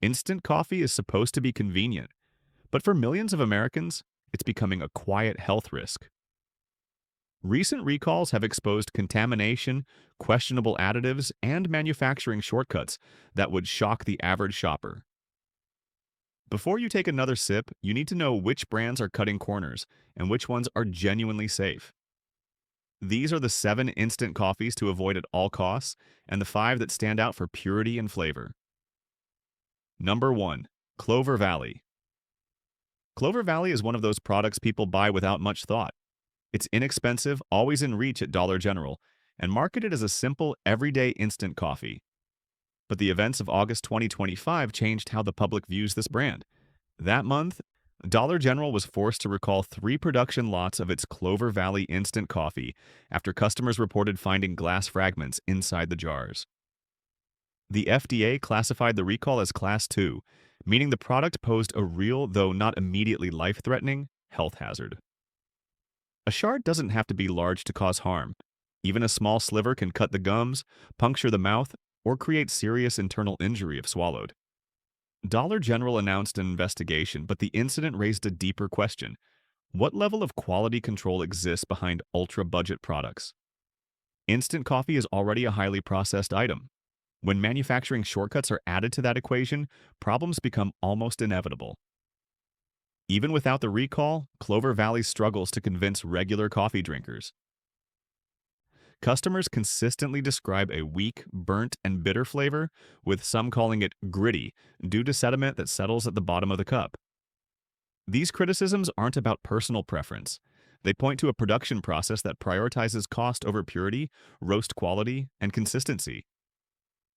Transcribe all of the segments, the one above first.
Instant coffee is supposed to be convenient, but for millions of Americans, it's becoming a quiet health risk. Recent recalls have exposed contamination, questionable additives, and manufacturing shortcuts that would shock the average shopper. Before you take another sip, you need to know which brands are cutting corners and which ones are genuinely safe. These are the 7 instant coffees to avoid at all costs and the 5 that stand out for purity and flavor. Number 1. Clover Valley. Clover Valley is one of those products people buy without much thought. It's inexpensive, always in reach at Dollar General, and marketed as a simple, everyday instant coffee. But the events of August 2025 changed how the public views this brand. That month, Dollar General was forced to recall 3 production lots of its Clover Valley instant coffee after customers reported finding glass fragments inside the jars. The FDA classified the recall as Class 2, meaning the product posed a real, though not immediately life-threatening, health hazard. A shard doesn't have to be large to cause harm. Even a small sliver can cut the gums, puncture the mouth, or create serious internal injury if swallowed. Dollar General announced an investigation, but the incident raised a deeper question. What level of quality control exists behind ultra-budget products? Instant coffee is already a highly processed item. When manufacturing shortcuts are added to that equation, problems become almost inevitable. Even without the recall, Clover Valley struggles to convince regular coffee drinkers. Customers consistently describe a weak, burnt, and bitter flavor, with some calling it gritty, due to sediment that settles at the bottom of the cup. These criticisms aren't about personal preference. They point to a production process that prioritizes cost over purity, roast quality, and consistency.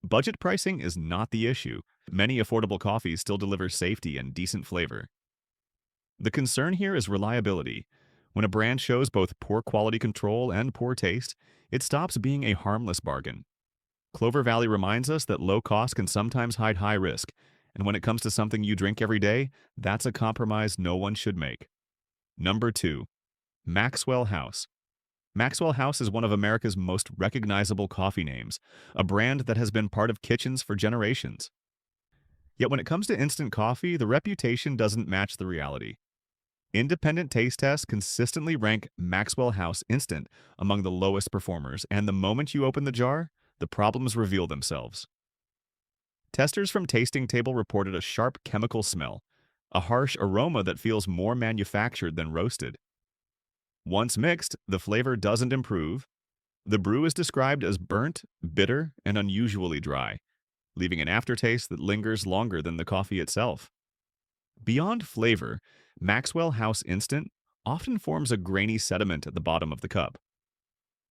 Budget pricing is not the issue. Many affordable coffees still deliver safety and decent flavor. The concern here is reliability. When a brand shows both poor quality control and poor taste, it stops being a harmless bargain. Clover Valley reminds us that low cost can sometimes hide high risk, and when it comes to something you drink every day, that's a compromise no one should make. Number 2. Maxwell House. Maxwell House is one of America's most recognizable coffee names, a brand that has been part of kitchens for generations. Yet when it comes to instant coffee, the reputation doesn't match the reality. Independent taste tests consistently rank Maxwell House Instant among the lowest performers, and the moment you open the jar, the problems reveal themselves. Testers from Tasting Table reported a sharp chemical smell, a harsh aroma that feels more manufactured than roasted. Once mixed, the flavor doesn't improve. The brew is described as burnt, bitter, and unusually dry, leaving an aftertaste that lingers longer than the coffee itself. Beyond flavor, Maxwell House Instant often forms a grainy sediment at the bottom of the cup.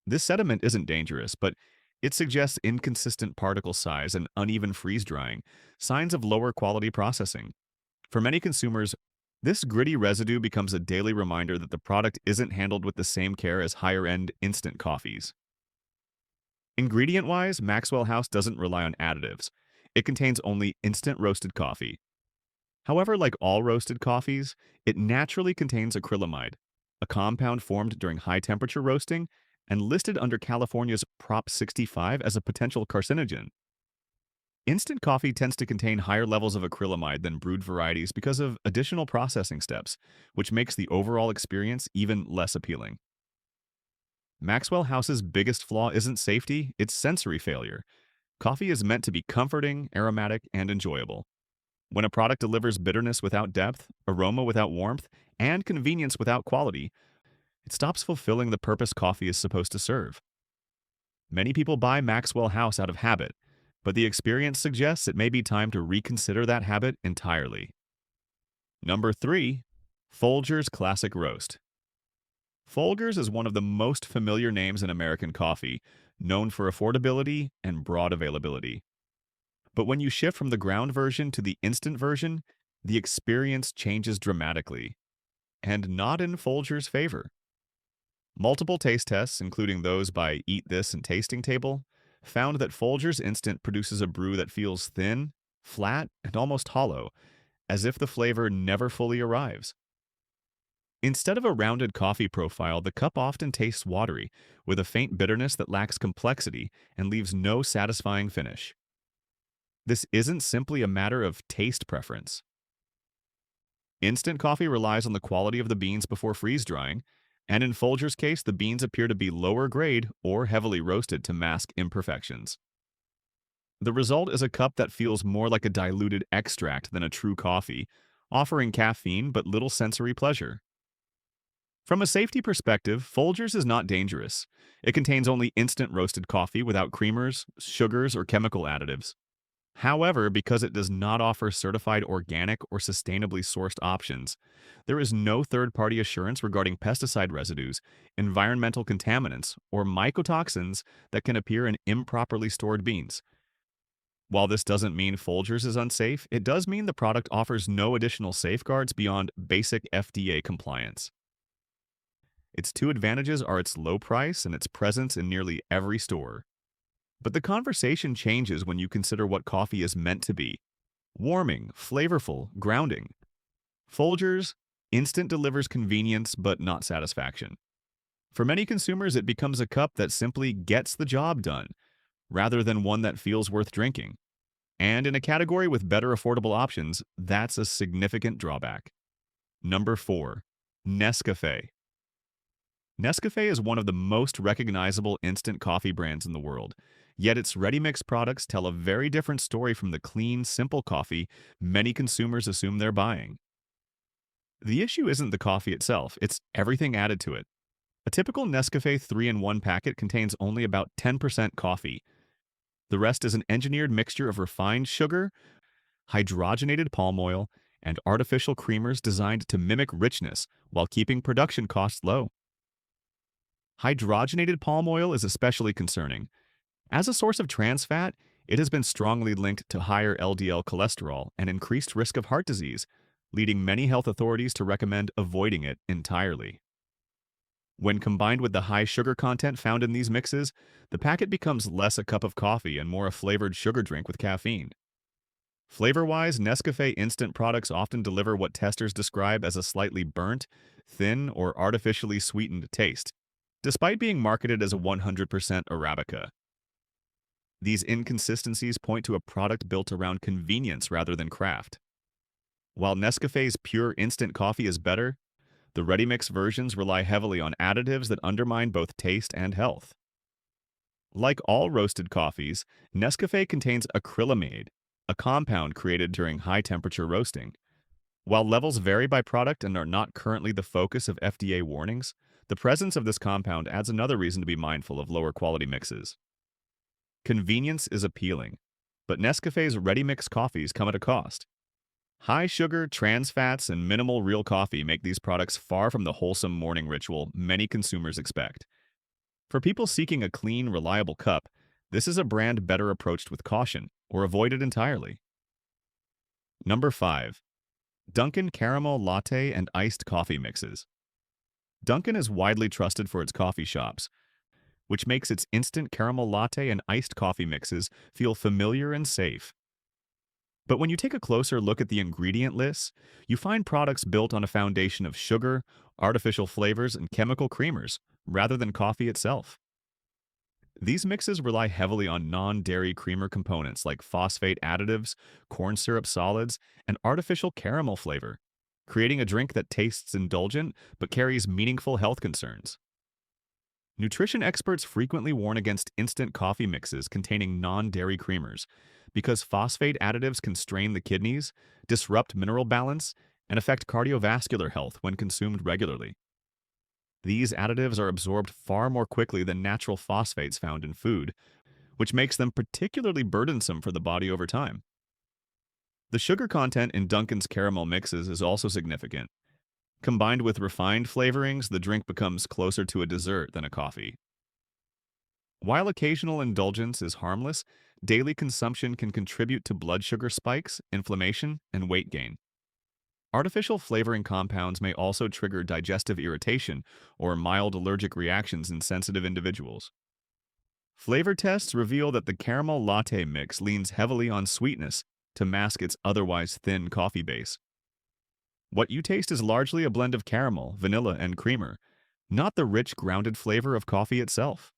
This sediment isn't dangerous, but it suggests inconsistent particle size and uneven freeze drying, signs of lower quality processing. For many consumers, this gritty residue becomes a daily reminder that the product isn't handled with the same care as higher-end instant coffees. Ingredient-wise, Maxwell House doesn't rely on additives. It contains only instant roasted coffee. However, like all roasted coffees, it naturally contains acrylamide, a compound formed during high-temperature roasting and listed under California's Prop 65 as a potential carcinogen. Instant coffee tends to contain higher levels of acrylamide than brewed varieties because of additional processing steps, which makes the overall experience even less appealing. Maxwell House's biggest flaw isn't safety, it's sensory failure. Coffee is meant to be comforting, aromatic, and enjoyable. When a product delivers bitterness without depth, aroma without warmth, and convenience without quality, it stops fulfilling the purpose coffee is supposed to serve. Many people buy Maxwell House out of habit, but the experience suggests it may be time to reconsider that habit entirely. Number 3. Folgers Classic Roast. Folgers is one of the most familiar names in American coffee, known for affordability and broad availability. But when you shift from the ground version to the instant version, the experience changes dramatically, and not in Folgers' favor. Multiple taste tests, including those by Eat This and Tasting Table, found that Folgers Instant produces a brew that feels thin, flat, and almost hollow, as if the flavor never fully arrives. Instead of a rounded coffee profile, the cup often tastes watery, with a faint bitterness that lacks complexity and leaves no satisfying finish. This isn't simply a matter of taste preference. Instant coffee relies on the quality of the beans before freeze drying, and in Folger's case, the beans appear to be lower grade or heavily roasted to mask imperfections. The result is a cup that feels more like a diluted extract than a true coffee, offering caffeine but little sensory pleasure. From a safety perspective, Folgers is not dangerous. It contains only instant roasted coffee without creamers, sugars, or chemical additives. However, because it does not offer certified organic or sustainably sourced options, there is no third-party assurance regarding pesticide residues, environmental contaminants, or mycotoxins that can appear in improperly stored beans. While this doesn't mean Folgers is unsafe, it does mean the product offers no additional safeguards beyond basic FDA compliance. Its two advantages are its low price and its presence in nearly every store. But the conversation changes when you consider what coffee is meant to be: warming, flavorful, grounding. Folgers instant delivers convenience but not satisfaction. For many consumers, it becomes a cup that simply gets the job done, rather than one that feels worth drinking. And in a category with better affordable options, that's a significant drawback. Number 4. Nescafe. Nescafe is one of the most recognizable instant coffee brands in the world, yet its ready-mix products tell a very different story from the clean, simple coffee many consumers assume they're buying. The issue isn't the coffee itself, it's everything added to it. A typical Nescafe 3-in-1 packet contains only about 10% coffee. The rest is an engineered mixture of refined sugar, hydrogenated palm oil, and artificial creamers designed to mimic richness while keeping production costs low. Hydrogenated palm oil is especially concerning. As a source of trans fat, it has been strongly linked to higher LDL cholesterol and increased risk of heart disease, leading many health authorities to recommend avoiding it entirely. When combined with the high sugar content found in these mixes, the packet becomes less a cup of coffee and more a flavored sugar drink with caffeine. Flavor-wise, Nescafe instant products often deliver what testers describe as a slightly burnt, thin, or artificially sweetened taste, despite being marketed as a 100% Arabica. These inconsistencies point to a product built around convenience rather than craft. While Nescafe's pure instant coffee is better, the ready-mix versions rely heavily on additives that undermine both taste and health. Like all roasted coffees, Nescafe contains acrylamide, a compound created during high-temperature roasting. While levels vary by product and are not currently the focus of FDA warnings, the presence of this compound adds another reason to be mindful of lower-quality mixes. Convenience is appealing, but Nescafe's ready-mix coffees come at a cost. High sugar, trans fats, and minimal real coffee make these products far from the wholesome morning ritual many consumers expect. For people seeking a clean, reliable cup, this is a brand better approached with caution or avoided entirely. Number 5. Dunkin' Caramel Latte and Iced Coffee Mixes. Dunkin' is widely trusted for its coffee shops, which makes its instant caramel latte and iced coffee mixes feel familiar and safe. But when you take a closer look at the ingredient lists, you find products built on a foundation of sugar, artificial flavors, and chemical creamers, rather than coffee itself. These mixes rely heavily on non-dairy creamer components like phosphate additives, corn syrup solids, and artificial caramel flavor, creating a drink that tastes indulgent but carries meaningful health concerns. Nutrition experts frequently warn against instant coffee mixes containing non-dairy creamers because phosphate additives can strain the kidneys, disrupt mineral balance, and affect cardiovascular health when consumed regularly. These additives are absorbed far more quickly than natural phosphates found in food, which makes them particularly burdensome for the body over time. The sugar content in Dunkin's caramel mixes is also significant. Combined with refined flavorings, the drink becomes closer to a dessert than a coffee. While occasional indulgence is harmless, daily consumption can contribute to blood sugar spikes, inflammation, and weight gain. Artificial flavoring compounds may also trigger digestive irritation or mild allergic reactions in sensitive individuals. Flavor tests reveal that the caramel latte mix leans heavily on sweetness to mask its otherwise thin coffee base. What you taste is largely a blend of caramel, vanilla, and creamer, not the rich, grounded flavor of coffee itself.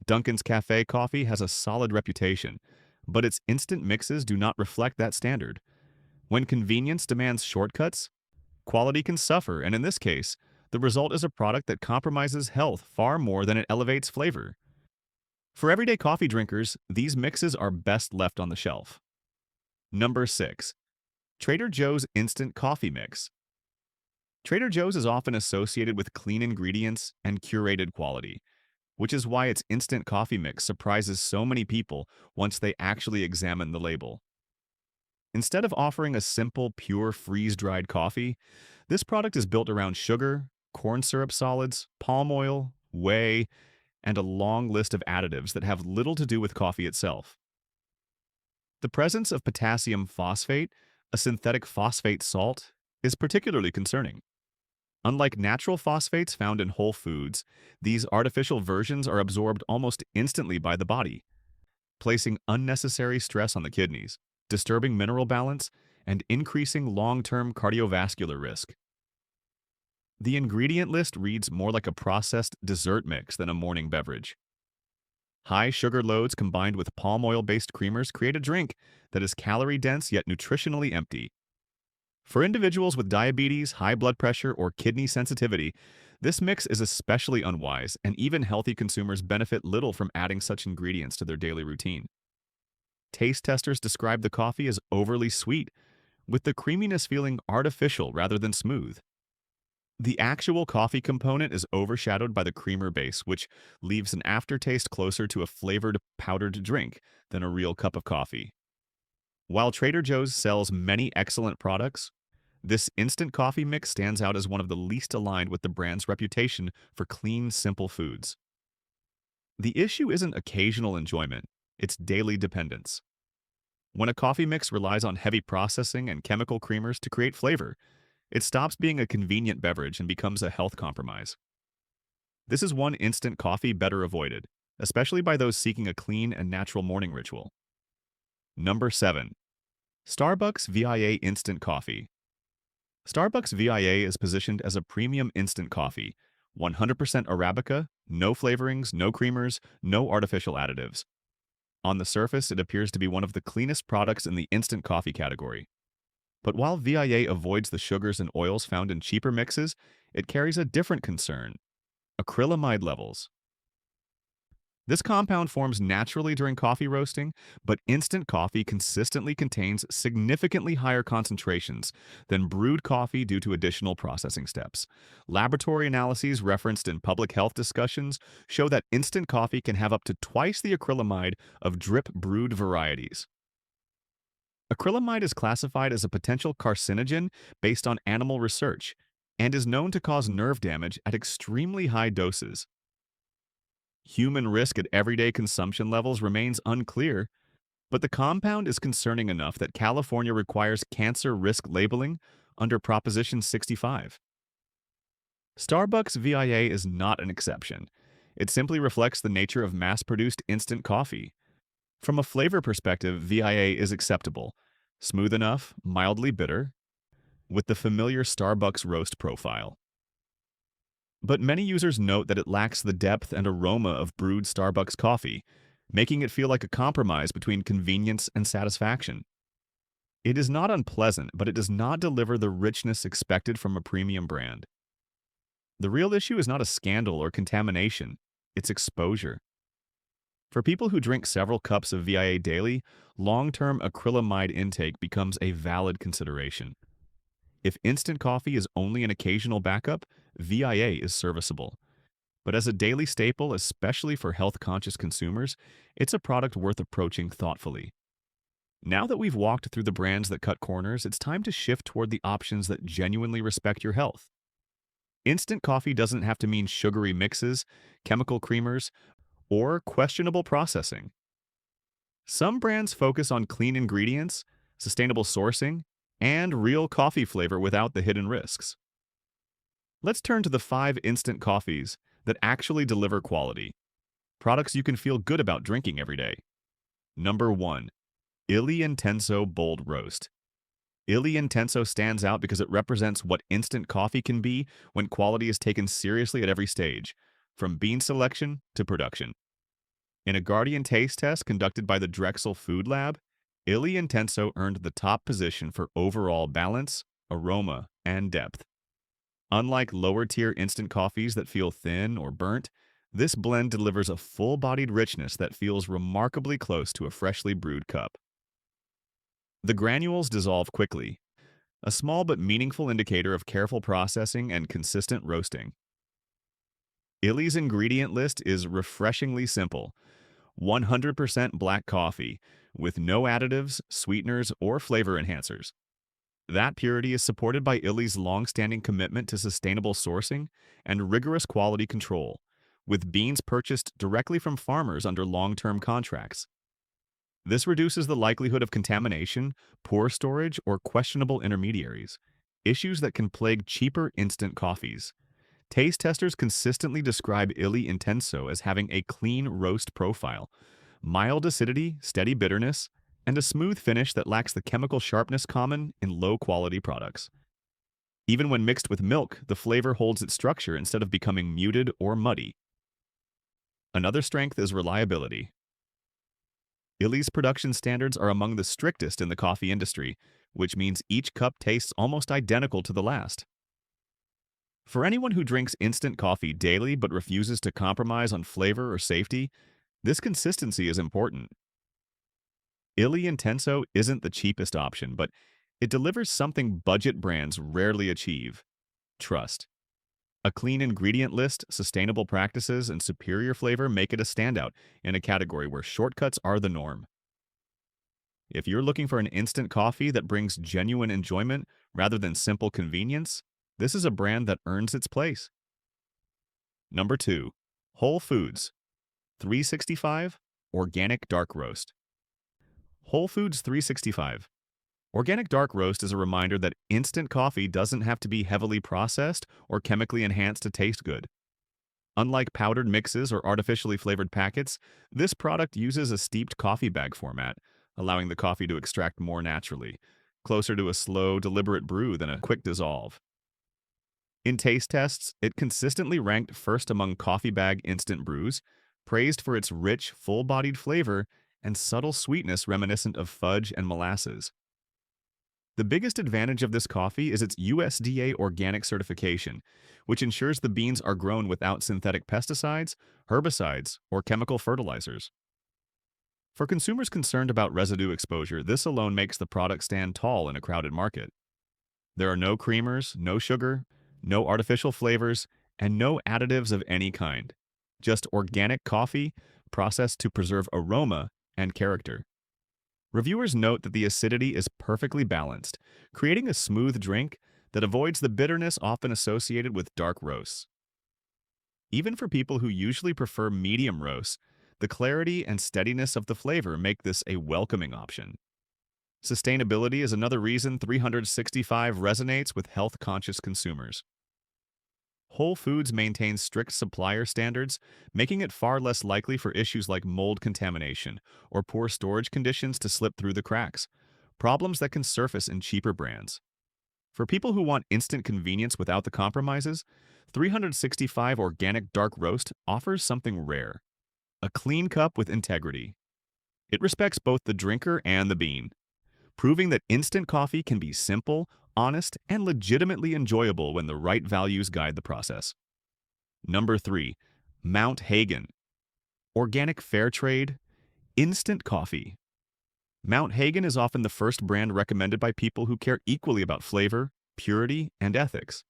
Dunkin's Cafe coffee has a solid reputation, but its instant mixes do not reflect that standard. When convenience demands shortcuts, quality can suffer, and in this case, the result is a product that compromises health far more than it elevates flavor. For everyday coffee drinkers, these mixes are best left on the shelf. Number 6. Trader Joe's Instant Coffee Mix. Trader Joe's is often associated with clean ingredients and curated quality, which is why its instant coffee mix surprises so many people once they actually examine the label. Instead of offering a simple, pure, freeze-dried coffee, this product is built around sugar, corn syrup solids, palm oil, whey, and a long list of additives that have little to do with coffee itself. The presence of potassium phosphate, a synthetic phosphate salt, is particularly concerning. Unlike natural phosphates found in whole foods, these artificial versions are absorbed almost instantly by the body, placing unnecessary stress on the kidneys, disturbing mineral balance, and increasing long-term cardiovascular risk. The ingredient list reads more like a processed dessert mix than a morning beverage. High sugar loads combined with palm oil-based creamers create a drink that is calorie-dense yet nutritionally empty. For individuals with diabetes, high blood pressure, or kidney sensitivity, this mix is especially unwise, and even healthy consumers benefit little from adding such ingredients to their daily routine. Taste testers describe the coffee as overly sweet, with the creaminess feeling artificial rather than smooth. The actual coffee component is overshadowed by the creamer base, which leaves an aftertaste closer to a flavored powdered drink than a real cup of coffee. While Trader Joe's sells many excellent products, this instant coffee mix stands out as one of the least aligned with the brand's reputation for clean, simple foods. The issue isn't occasional enjoyment, it's daily dependence. When a coffee mix relies on heavy processing and chemical creamers to create flavor, it stops being a convenient beverage and becomes a health compromise. This is one instant coffee better avoided, especially by those seeking a clean and natural morning ritual. Number 7. Starbucks VIA Instant Coffee. Starbucks VIA is positioned as a premium instant coffee, 100% Arabica, no flavorings, no creamers, no artificial additives. On the surface, it appears to be one of the cleanest products in the instant coffee category. But while VIA avoids the sugars and oils found in cheaper mixes, it carries a different concern: acrylamide levels. This compound forms naturally during coffee roasting, but instant coffee consistently contains significantly higher concentrations than brewed coffee due to additional processing steps. Laboratory analyses referenced in public health discussions show that instant coffee can have up to twice the acrylamide of drip brewed varieties. Acrylamide is classified as a potential carcinogen based on animal research and is known to cause nerve damage at extremely high doses. Human risk at everyday consumption levels remains unclear, but the compound is concerning enough that California requires cancer risk labeling under Proposition 65. Starbucks VIA is not an exception. It simply reflects the nature of mass-produced instant coffee. From a flavor perspective, VIA is acceptable, smooth enough, mildly bitter, with the familiar Starbucks roast profile. But many users note that it lacks the depth and aroma of brewed Starbucks coffee, making it feel like a compromise between convenience and satisfaction. It is not unpleasant, but it does not deliver the richness expected from a premium brand. The real issue is not a scandal or contamination, it's exposure. For people who drink several cups of VIA daily, long-term acrylamide intake becomes a valid consideration. If instant coffee is only an occasional backup, VIA is serviceable. But as a daily staple, especially for health-conscious consumers, it's a product worth approaching thoughtfully. Now that we've walked through the brands that cut corners, it's time to shift toward the options that genuinely respect your health. Instant coffee doesn't have to mean sugary mixes, chemical creamers, or questionable processing. Some brands focus on clean ingredients, sustainable sourcing, and real coffee flavor without the hidden risks. Let's turn to the 5 instant coffees that actually deliver quality, products you can feel good about drinking every day. Number 1. Illy Intenso Bold Roast. Illy Intenso stands out because it represents what instant coffee can be when quality is taken seriously at every stage, from bean selection to production. In a Guardian taste test conducted by the Drexel Food Lab, Illy Intenso earned the top position for overall balance, aroma, and depth. Unlike lower-tier instant coffees that feel thin or burnt, this blend delivers a full-bodied richness that feels remarkably close to a freshly brewed cup. The granules dissolve quickly, a small but meaningful indicator of careful processing and consistent roasting. Illy's ingredient list is refreshingly simple: 100% black coffee, with no additives, sweeteners, or flavor enhancers. That purity is supported by Illy's long-standing commitment to sustainable sourcing and rigorous quality control, with beans purchased directly from farmers under long-term contracts. This reduces the likelihood of contamination, poor storage, or questionable intermediaries, issues that can plague cheaper instant coffees. Taste testers consistently describe Illy Intenso as having a clean roast profile, mild acidity, steady bitterness, and a smooth finish that lacks the chemical sharpness common in low-quality products. Even when mixed with milk, the flavor holds its structure instead of becoming muted or muddy. Another strength is reliability. Illy's production standards are among the strictest in the coffee industry, which means each cup tastes almost identical to the last. For anyone who drinks instant coffee daily but refuses to compromise on flavor or safety, this consistency is important. Illy Intenso isn't the cheapest option, but it delivers something budget brands rarely achieve: trust. A clean ingredient list, sustainable practices, and superior flavor make it a standout in a category where shortcuts are the norm. If you're looking for an instant coffee that brings genuine enjoyment rather than simple convenience, this is a brand that earns its place. Number 2. Whole Foods 365 Organic Dark Roast. Whole Foods 365 Organic Dark Roast is a reminder that instant coffee doesn't have to be heavily processed or chemically enhanced to taste good. Unlike powdered mixes or artificially flavored packets, this product uses a steeped coffee bag format, allowing the coffee to extract more naturally, closer to a slow, deliberate brew than a quick dissolve. In taste tests, it consistently ranked first among coffee bag instant brews, praised for its rich, full-bodied flavor and subtle sweetness reminiscent of fudge and molasses. The biggest advantage of this coffee is its USDA organic certification, which ensures the beans are grown without synthetic pesticides, herbicides, or chemical fertilizers. For consumers concerned about residue exposure, this alone makes the product stand tall in a crowded market. There are no creamers, no sugar, no artificial flavors, and no additives of any kind. Just organic coffee processed to preserve aroma and character. Reviewers note that the acidity is perfectly balanced, creating a smooth drink that avoids the bitterness often associated with dark roasts. Even for people who usually prefer medium roasts, the clarity and steadiness of the flavor make this a welcoming option. Sustainability is another reason 365 resonates with health-conscious consumers. Whole Foods maintains strict supplier standards, making it far less likely for issues like mold contamination or poor storage conditions to slip through the cracks, problems that can surface in cheaper brands. For people who want instant convenience without the compromises, 365 Organic Dark Roast offers something rare: a clean cup with integrity. It respects both the drinker and the bean, proving that instant coffee can be simple, honest, and legitimately enjoyable when the right values guide the process. Number 3. Mount Hagen Organic Fair Trade Instant Coffee. Mount Hagen is often the first brand recommended by people who care equally about flavor, purity, and ethics.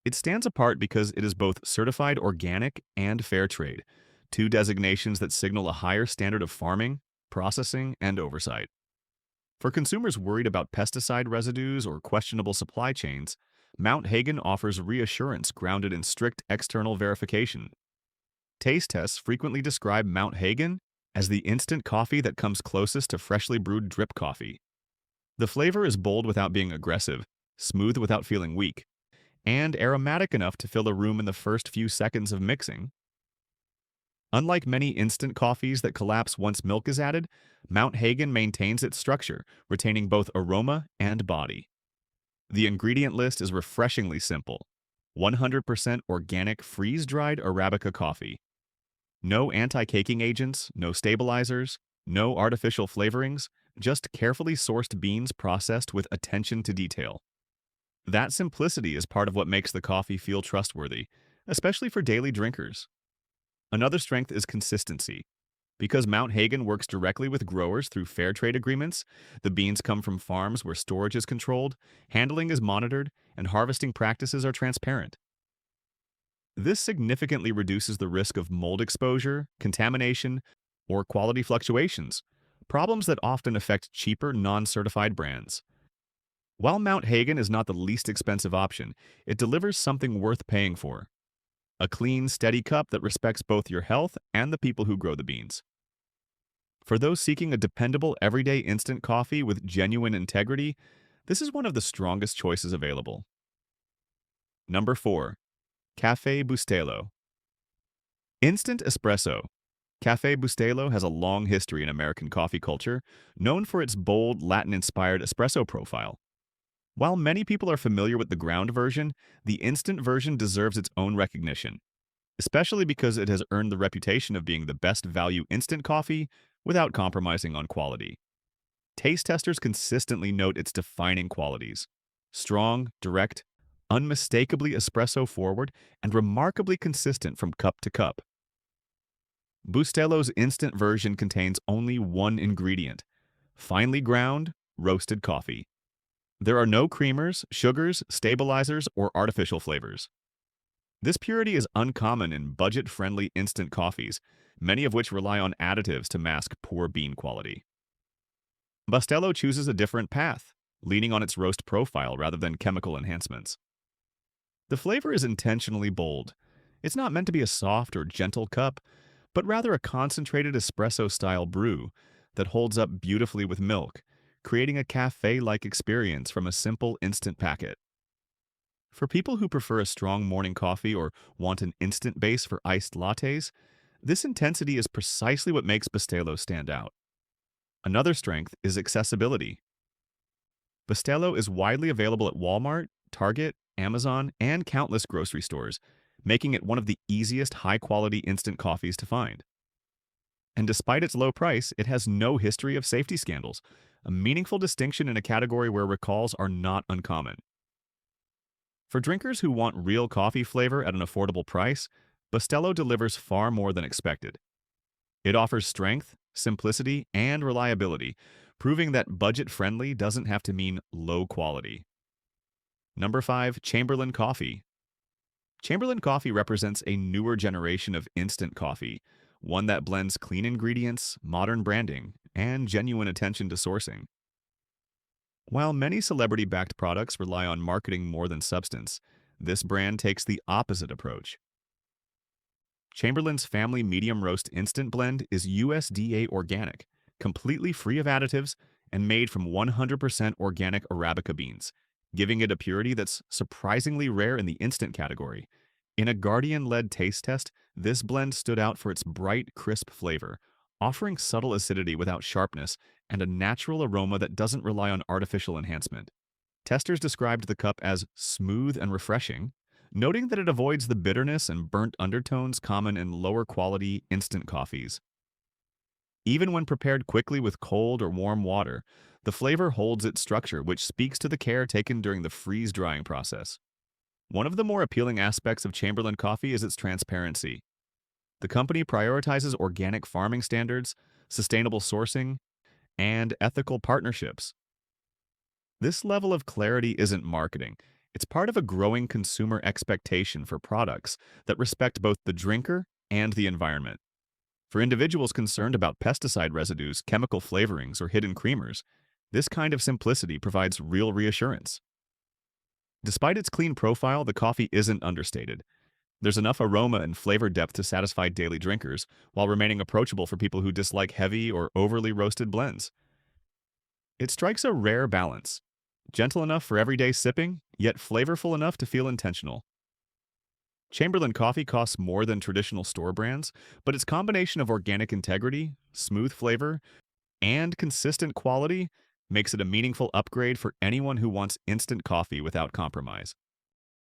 It stands apart because it is both certified organic and fair trade, two designations that signal a higher standard of farming, processing, and oversight. For consumers worried about pesticide residues or questionable supply chains, Mount Hagen offers reassurance grounded in strict external verification. Taste tests frequently describe Mount Hagen as the instant coffee that comes closest to freshly brewed drip coffee. The flavor is bold without being aggressive, smooth without feeling weak, and aromatic enough to fill a room in the first few seconds of mixing. Unlike many instant coffees that collapse once milk is added, Mount Hagen maintains its structure, retaining both aroma and body. The ingredient list is refreshingly simple: 100% organic freeze-dried Arabica coffee, No anti-caking agents, no stabilizers, no artificial flavorings, just carefully sourced beans processed with attention to detail. That simplicity is part of what makes the coffee feel trustworthy, especially for daily drinkers. Another strength is consistency. Because Mount Hagen works directly with growers through fair trade agreements, the beans come from farms where storage is controlled, handling is monitored, and harvesting practices are transparent. This significantly reduces the risk of mold exposure, contamination, or quality fluctuations, problems that often affect cheaper, non-certified brands. While Mount Hagen is not the least expensive option, it delivers something worth paying for. A clean, steady cup that respects both your health and the people who grow the beans. For those seeking a dependable, everyday instant coffee with genuine integrity, this is one of the strongest choices available. Number 4. Cafe Bustelo. Instant espresso. Cafe Bustelo has a long history in American coffee culture, known for its bold, Latin-inspired espresso profile. While many people are familiar with the ground version, the instant version deserves its own recognition, especially because it has earned the reputation of being the best value instant coffee without compromising on quality. Taste testers consistently note its defining qualities: strong, direct, unmistakably espresso forward, and remarkably consistent from cup to cup. Bustelo's instant version contains only one ingredient: finely ground, roasted coffee. There are no creamers, sugars, stabilizers, or artificial flavors. This purity is uncommon in budget-friendly instant coffees, many of which rely on additives to mask poor bean quality. Bustelo chooses a different path, leaning on its roast profile rather than chemical enhancements. The flavor is intentionally bold. It's not meant to be a soft or gentle cup, but rather a concentrated espresso-style brew that holds up beautifully with milk, creating a cafe-like experience from a simple instant packet. For people who prefer a strong morning coffee or want an instant base for iced lattes, this intensity is precisely what makes Bustelo stand out. Another strength is accessibility. Bustelo is widely available at Walmart, Target, Amazon, and countless grocery stores, making it one of the easiest high-quality instant coffees to find. And despite its low price, it has no history of safety scandals, a meaningful distinction in a category where recalls are not uncommon. For drinkers who want real coffee flavor at an affordable price, Bustelo delivers far more than expected. It offers strength, simplicity, and reliability, proving that budget-friendly doesn't have to mean low quality. Number 5. Chamberlain Coffee. Chamberlain Coffee represents a newer generation of instant coffee, one that blends clean ingredients, modern branding, and genuine attention to sourcing. While many celebrity-backed products rely on marketing more than substance, this brand takes the opposite approach. Chamberlain's Family Medium Roast Instant Blend is USDA organic, completely free of additives, and made from 100% organic Arabica beans, giving it a purity that's surprisingly rare in the instant category. In a Guardian-led taste test, this blend stood out for its bright, crisp flavor, offering subtle acidity without sharpness and a natural aroma that doesn't rely on artificial enhancement. Testers described the cup as smooth and refreshing, noting that it avoids the bitterness and burnt undertones common in lower-quality instant coffees. Even when prepared quickly with cold or warm water, the flavor holds its structure, which speaks to the care taken during the freeze-drying process. One of the more appealing aspects of Chamberlain Coffee is its transparency. The company prioritizes organic farming standards, sustainable sourcing, and ethical partnerships. This level of clarity isn't marketing. It's part of a growing consumer expectation for products that respect both the drinker and the environment. For individuals concerned about pesticide residues, chemical flavorings, or hidden creamers, this kind of simplicity provides real reassurance. Despite its clean profile, the coffee isn't understated. There's enough aroma and flavor depth to satisfy daily drinkers, while remaining approachable for people who dislike heavy or overly roasted blends. It strikes a rare balance, gentle enough for everyday sipping, yet flavorful enough to feel intentional. Chamberlain Coffee costs more than traditional store brands, but its combination of organic integrity, smooth flavor, and consistent quality makes it a meaningful upgrade for anyone who wants instant coffee without compromise.